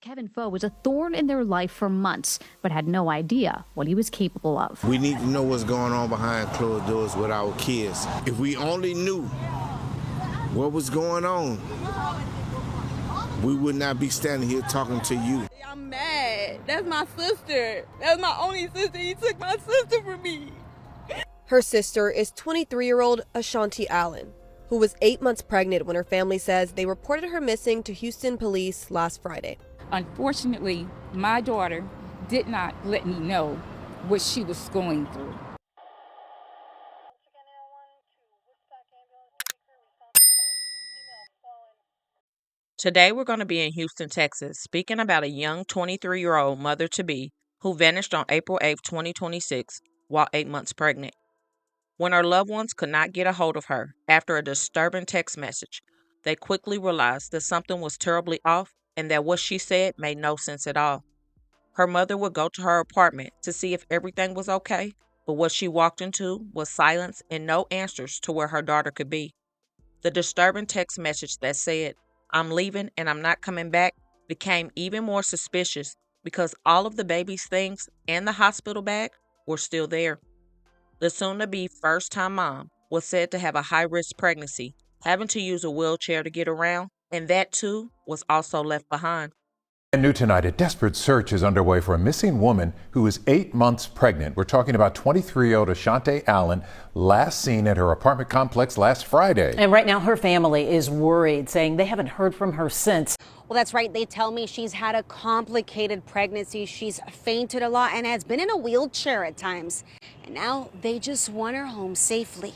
Kevin Foe was a thorn in their life for months, but had no idea what he was capable of. We need to know what's going on behind closed doors with our kids. If we only knew what was going on, we would not be standing here talking to you. I'm mad. That's my sister. That's my only sister. He took my sister from me. Her sister is 23-year-old Ashanti Allen, who was 8 months pregnant when her family says they reported her missing to Houston police last Friday. Unfortunately, my daughter did not let me know what she was going through. Today we're going to be in Houston, Texas, speaking about a young 23-year-old mother-to-be who vanished on April 8, 2026, while 8 months pregnant. When her loved ones could not get a hold of her after a disturbing text message, they quickly realized that something was terribly off and that what she said made no sense at all. Her mother would go to her apartment to see if everything was okay, but what she walked into was silence and no answers to where her daughter could be. The disturbing text message that said, "I'm leaving and I'm not coming back," became even more suspicious because all of the baby's things and the hospital bag were still there. The soon-to-be first-time mom was said to have a high-risk pregnancy, having to use a wheelchair to get around, and that too was also left behind. And new tonight, a desperate search is underway for a missing woman who is 8 months pregnant. We're talking about 23-year-old Ashanti Allen, last seen at her apartment complex last Friday. And right now her family is worried, saying they haven't heard from her since. Well, that's right. They tell me she's had a complicated pregnancy. She's fainted a lot and has been in a wheelchair at times. And now they just want her home safely.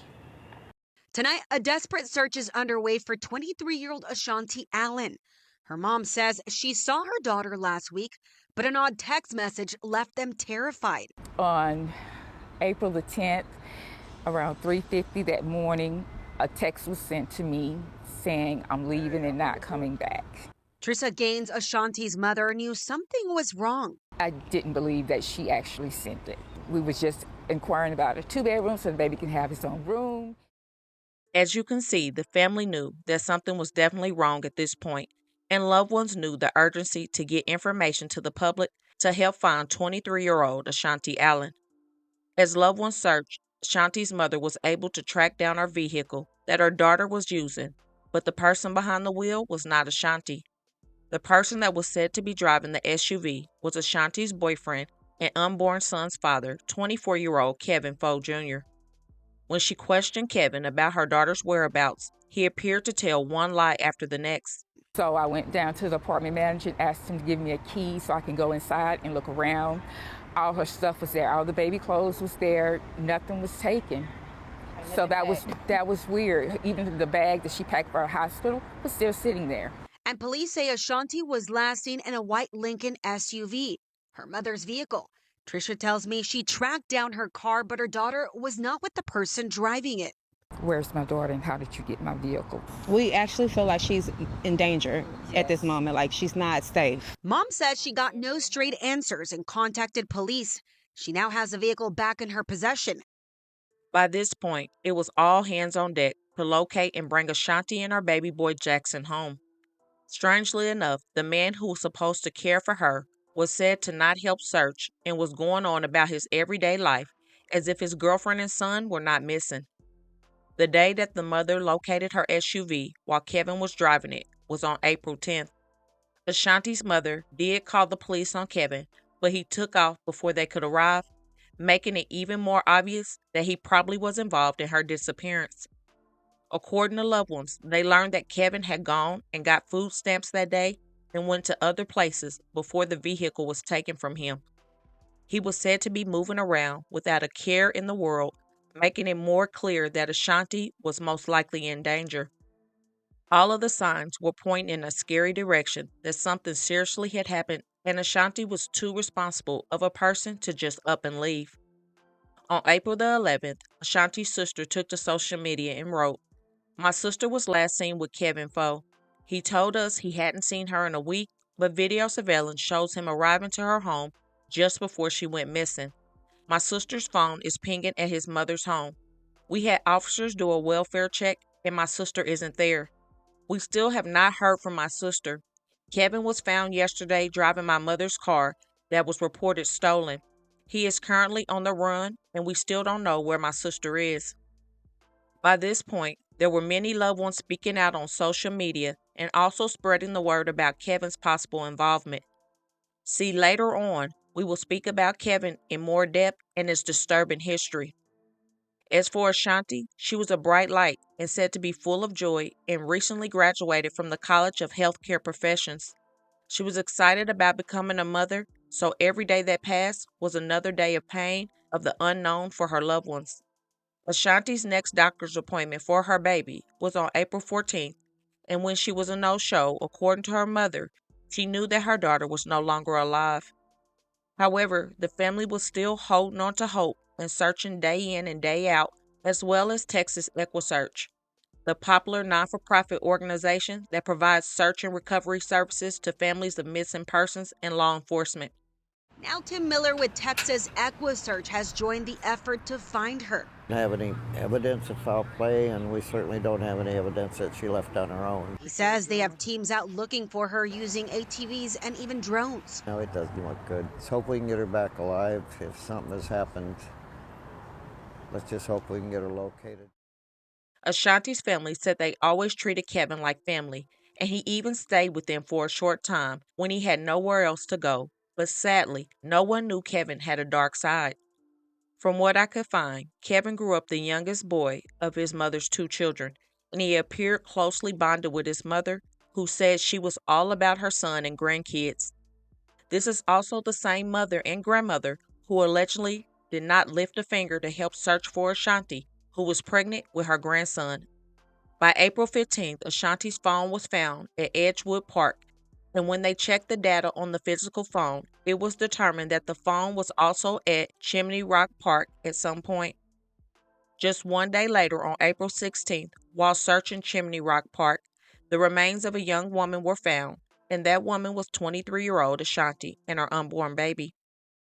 Tonight, a desperate search is underway for 23-year-old Ashanti Allen. Her mom says she saw her daughter last week, but an odd text message left them terrified. On April the 10th, around 3:50 that morning, a text was sent to me saying I'm leaving and not coming back. Trissa Gaines, Ashanti's mother, knew something was wrong. I didn't believe that she actually sent it. We was just inquiring about a 2-bedroom so the baby can have his own room. As you can see, the family knew that something was definitely wrong at this point, and loved ones knew the urgency to get information to the public to help find 23-year-old Ashanti Allen. As loved ones searched, Ashanti's mother was able to track down her vehicle that her daughter was using, but the person behind the wheel was not Ashanti. The person that was said to be driving the SUV was Ashanti's boyfriend and unborn son's father, 24-year-old Kevin Foe Jr. When she questioned Kevin about her daughter's whereabouts, he appeared to tell one lie after the next. So I went down to the apartment manager and asked him to give me a key so I can go inside and look around. All her stuff was there. All the baby clothes was there. Nothing was taken. So that was weird. Even the bag that she packed for her hospital was still sitting there. And police say Ashanti was last seen in a white Lincoln SUV, her mother's vehicle. Trisha tells me she tracked down her car, but her daughter was not with the person driving it. Where's my daughter and how did you get my vehicle? We actually feel like she's in danger at this moment, like she's not safe. Mom says she got no straight answers and contacted police. She now has the vehicle back in her possession. By this point, it was all hands on deck to locate and bring Ashanti and her baby boy Jackson home. Strangely enough, the man who was supposed to care for her was said to not help search and was going on about his everyday life as if his girlfriend and son were not missing. The day that the mother located her SUV while Kevin was driving it was on April 10th. Ashanti's mother did call the police on Kevin, but he took off before they could arrive, making it even more obvious that he probably was involved in her disappearance. According to loved ones, they learned that Kevin had gone and got food stamps that day and went to other places before the vehicle was taken from him. He was said to be moving around without a care in the world, making it more clear that Ashanti was most likely in danger. All of the signs were pointing in a scary direction that something seriously had happened, and Ashanti was too responsible of a person to just up and leave. On April the 11th, Ashanti's sister took to social media and wrote, "My sister was last seen with Kevin Foe. He told us he hadn't seen her in a week, but video surveillance shows him arriving to her home just before she went missing. My sister's phone is pinging at his mother's home. We had officers do a welfare check, and my sister isn't there. We still have not heard from my sister. Kevin was found yesterday driving my mother's car that was reported stolen. He is currently on the run, and we still don't know where my sister is. By this point, there were many loved ones speaking out on social media and also spreading the word about Kevin's possible involvement. See, later on, we will speak about Kevin in more depth and his disturbing history. As for Ashanti, she was a bright light and said to be full of joy and recently graduated from the College of Healthcare Professions. She was excited about becoming a mother, so every day that passed was another day of pain of the unknown for her loved ones. Ashanti's next doctor's appointment for her baby was on April 14th, and when she was a no-show, according to her mother, she knew that her daughter was no longer alive. However, the family was still holding on to hope and searching day in and day out, as well as Texas EquiSearch, the popular non-for-profit organization that provides search and recovery services to families of missing persons and law enforcement. Now Tim Miller with Texas EquiSearch has joined the effort to find her. We don't have any evidence of foul play, and we certainly don't have any evidence that she left on her own. He says they have teams out looking for her using ATVs and even drones. No, it doesn't look good. Let's hope we can get her back alive. If something has happened, let's just hope we can get her located. Ashanti's family said they always treated Kevin like family, and he even stayed with them for a short time when he had nowhere else to go. But sadly, no one knew Kevin had a dark side. From what I could find, Kevin grew up the youngest boy of his mother's 2 children, and he appeared closely bonded with his mother, who said she was all about her son and grandkids. This is also the same mother and grandmother who allegedly did not lift a finger to help search for Ashanti, who was pregnant with her grandson. By April 15th, Ashanti's phone was found at Edgewood Park, and when they checked the data on the physical phone, it was determined that the phone was also at Chimney Rock Park at some point. Just one day later, on April 16th, while searching Chimney Rock Park, the remains of a young woman were found, and that woman was 23-year-old Ashanti and her unborn baby.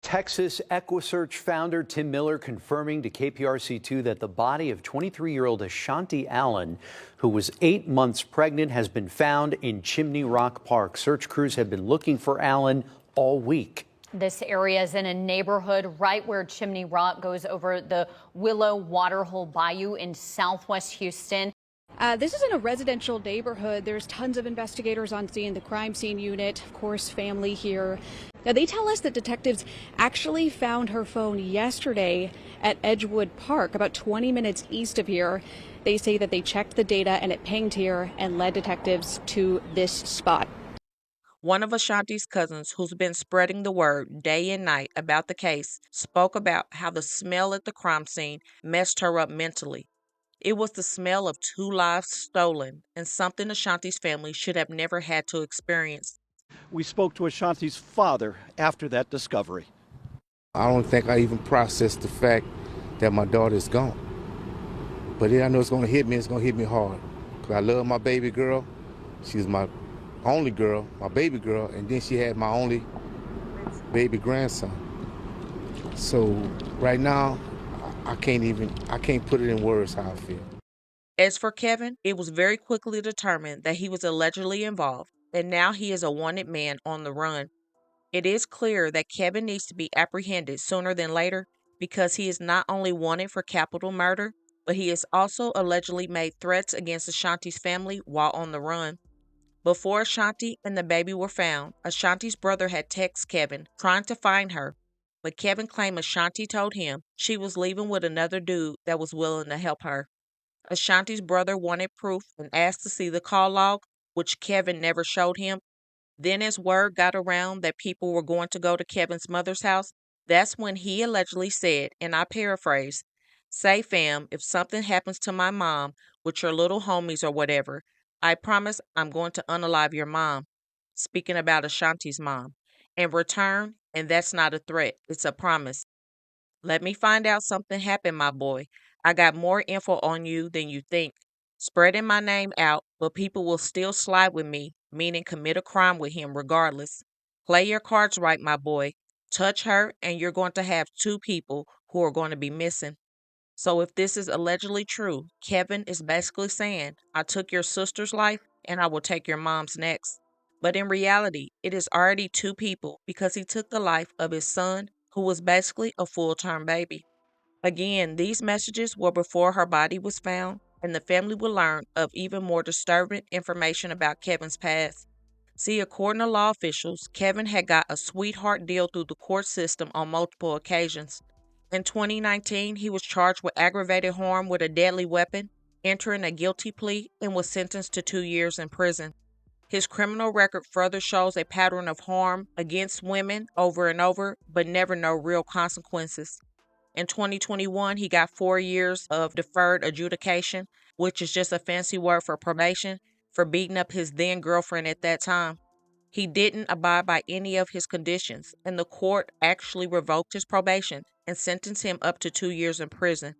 Texas EquiSearch founder Tim Miller confirming to KPRC2 that the body of 23-year-old Ashanti Allen, who was 8 months pregnant, has been found in Chimney Rock Park. Search crews have been looking for Allen all week. This area is in a neighborhood right where Chimney Rock goes over the Willow Waterhole Bayou in southwest Houston. This is in a residential neighborhood. There's tons of investigators on scene, the crime scene unit, of course, family here. Now, they tell us that detectives actually found her phone yesterday at Edgewood Park, about 20 minutes east of here. They say that they checked the data and it pinged here and led detectives to this spot. One of Ashanti's cousins, who's been spreading the word day and night about the case, spoke about how the smell at the crime scene messed her up mentally. It was the smell of 2 lives stolen, and something Ashanti's family should have never had to experience. We spoke to Ashanti's father after that discovery. I don't think I even processed the fact that my daughter's gone. But I know it's going to hit me. It's going to hit me hard. Because I love my baby girl. She's my only girl, my baby girl, and then she had my only baby grandson. So right now, I can't put it in words how I feel. As for Kevin, it was very quickly determined that he was allegedly involved, and now he is a wanted man on the run. It is clear that Kevin needs to be apprehended sooner than later because he is not only wanted for capital murder, but he has also allegedly made threats against Ashanti's family while on the run. Before Ashanti and the baby were found, Ashanti's brother had texted Kevin trying to find her, but Kevin claimed Ashanti told him she was leaving with another dude that was willing to help her. Ashanti's brother wanted proof and asked to see the call log, which Kevin never showed him. Then as word got around that people were going to go to Kevin's mother's house, that's when he allegedly said, and I paraphrase, "Say fam, if something happens to my mom with your little homies or whatever, I promise I'm going to unalive your mom," speaking about Ashanti's mom, "in return, and that's not a threat, it's a promise. Let me find out something happened, my boy. I got more info on you than you think. Spreading my name out, but people will still slide with me, meaning commit a crime with him regardless. Play your cards right, my boy. Touch her, and you're going to have 2 people who are going to be missing." So if this is allegedly true, Kevin is basically saying, I took your sister's life and I will take your mom's next. But in reality, it is already two people because he took the life of his son, who was basically a full-term baby. Again, these messages were before her body was found, and the family will learn of even more disturbing information about Kevin's past. See, according to law officials, Kevin had got a sweetheart deal through the court system on multiple occasions. In 2019, he was charged with aggravated harm with a deadly weapon, entering a guilty plea, and was sentenced to 2 years in prison. His criminal record further shows a pattern of harm against women over and over, but never no real consequences. In 2021, he got 4 years of deferred adjudication, which is just a fancy word for probation, for beating up his then girlfriend at that time. He didn't abide by any of his conditions, and the court actually revoked his probation and sentenced him up to 2 years in prison.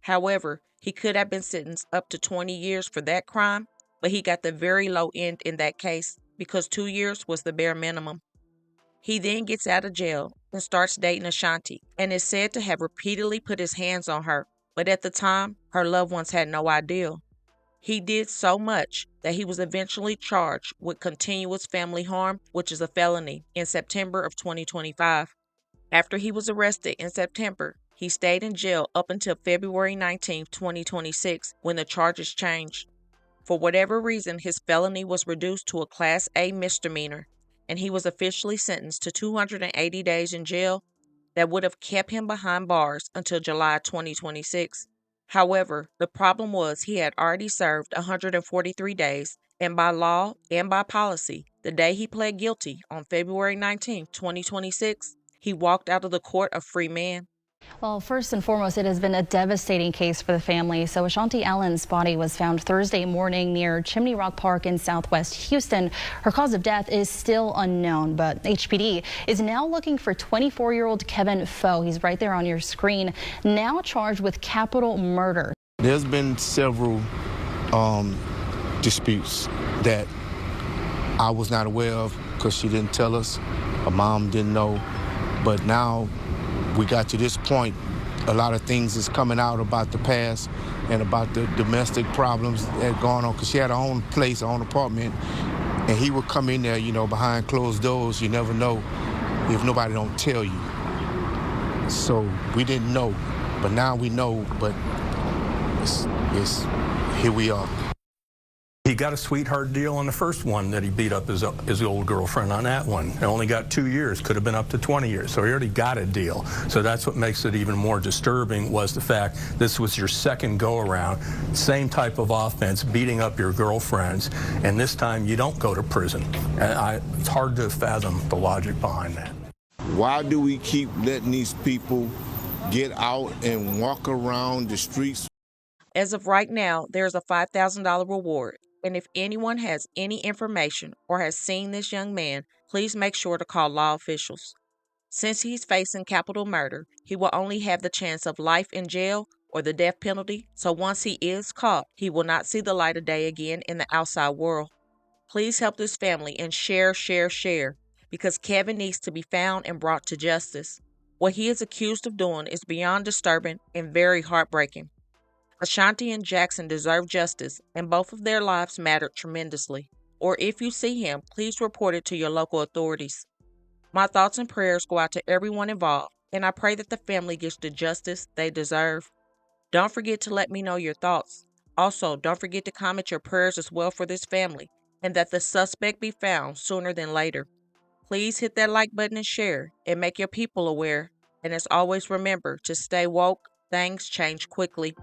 However, he could have been sentenced up to 20 years for that crime, but he got the very low end in that case because 2 years was the bare minimum. He then gets out of jail and starts dating Ashanti and is said to have repeatedly put his hands on her, but at the time, her loved ones had no idea. He did so much that he was eventually charged with continuous family harm, which is a felony, in September of 2025. After he was arrested in September, he stayed in jail up until February 19, 2026, when the charges changed. For whatever reason, his felony was reduced to a Class A misdemeanor, and he was officially sentenced to 280 days in jail that would have kept him behind bars until July 2026. However, the problem was he had already served 143 days, and by law and by policy, the day he pled guilty on February 19, 2026, he walked out of the court a free man. Well, first and foremost, it has been a devastating case for the family. So Ashanti Allen's body was found Thursday morning near Chimney Rock Park in southwest Houston. Her cause of death is still unknown, but HPD is now looking for 24-year-old Kevin Foe. He's right there on your screen, now charged with capital murder. There's been several disputes that I was not aware of because she didn't tell us. Her mom didn't know. But now we got to this point, a lot of things is coming out about the past and about the domestic problems that are going on, because she had her own place, her own apartment, and he would come in there, you know, behind closed doors. You never know if nobody don't tell you. So we didn't know, but now we know, but it's here we are. He got a sweetheart deal on the first one that he beat up his old girlfriend on that one. It only got 2 years, could have been up to 20 years. So he already got a deal. So that's what makes it even more disturbing, was the fact this was your second go around, same type of offense, beating up your girlfriends, and this time you don't go to prison. It's hard to fathom the logic behind that. Why do we keep letting these people get out and walk around the streets? As of right now, there's a $5,000 reward. And if anyone has any information or has seen this young man, please make sure to call law officials. Since he's facing capital murder, he will only have the chance of life in jail or the death penalty, so once he is caught, he will not see the light of day again in the outside world. Please help this family and share, because Kevin needs to be found and brought to justice. What he is accused of doing is beyond disturbing and very heartbreaking. Ashanti and Jackson deserve justice, and both of their lives mattered tremendously. Or if you see him, please report it to your local authorities. My thoughts and prayers go out to everyone involved, and I pray that the family gets the justice they deserve. Don't forget to let me know your thoughts. Also, don't forget to comment your prayers as well for this family, and that the suspect be found sooner than later. Please hit that like button and share, and make your people aware. And as always, remember to stay woke. Things change quickly.